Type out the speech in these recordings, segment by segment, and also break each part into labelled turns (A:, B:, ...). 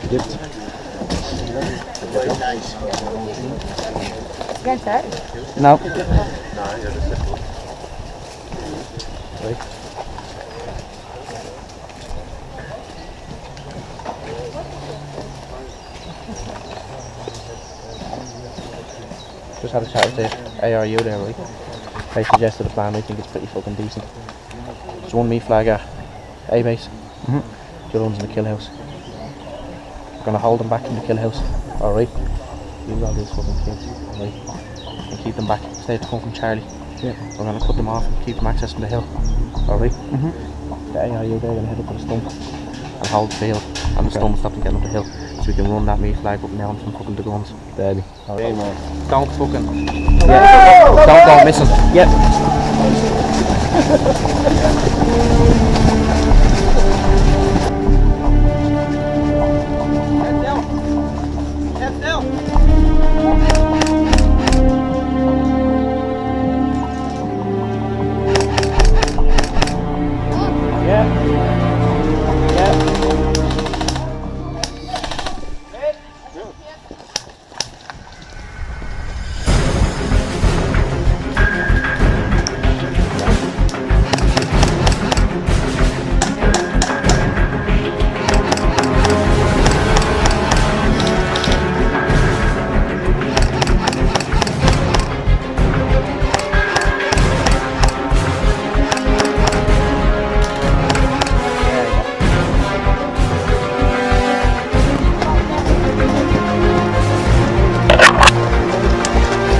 A: Dipped.
B: Against that?
C: No.
A: Right.
C: Just had a chat with the ARU there, right? They suggested a plan. I think it's pretty fucking decent. There's one me flag at A base. The other one's in the kill house. We're gonna hold them back from the kill house. Alright. Use all these fucking kids. Alright. And keep them back. Stay at the front from Charlie. Yeah. We're gonna cut them off and keep them accessing the hill. Alright. The ARU they're gonna head up to the stump and hold the field. And the stump will stop them getting up the hill. So we can run that me flag up and down from fucking the guns.
A: Deadly.
C: Alright. Don't fucking don't go missing. Yep.
D: Head down.
C: Yeah.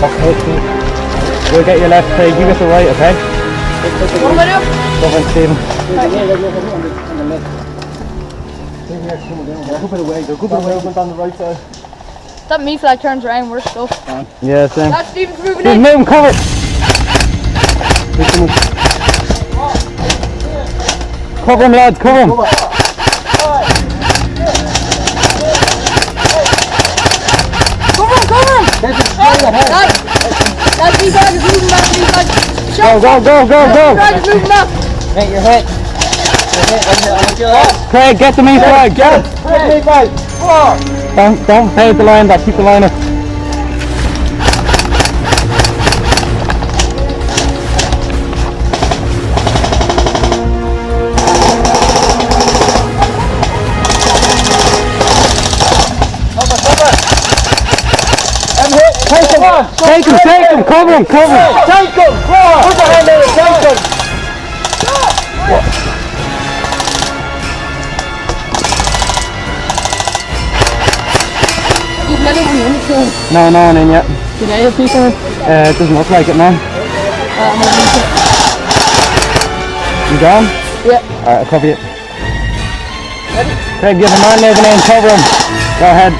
C: Okay. We'll get your left, you get the right, okay?
B: What am I doing?
C: Go on, Stephen.
A: On the right side.
B: That me flag turns around, we're stuck.
C: Yeah, same.
B: That Stephen's moving
C: Stephen,
B: in.
C: move him, cover! Cover him, lads, cover him!
B: Cover him! That me flag is moving back, me flag.
C: Go!
B: Flag is moving back.
D: Mate, your head.
C: Craig, get the me flag, get it!
D: Me flag.
C: Don't pay the line back, keep the line up. Take him, cover him!
D: Take him, put your hand in it, take him.
C: No one in yet.
B: Did I hit people?
C: It doesn't look like it, man. You gone?
B: Yeah.
C: Alright, I'll cover you. Craig, give a man moving in, cover him. Go ahead.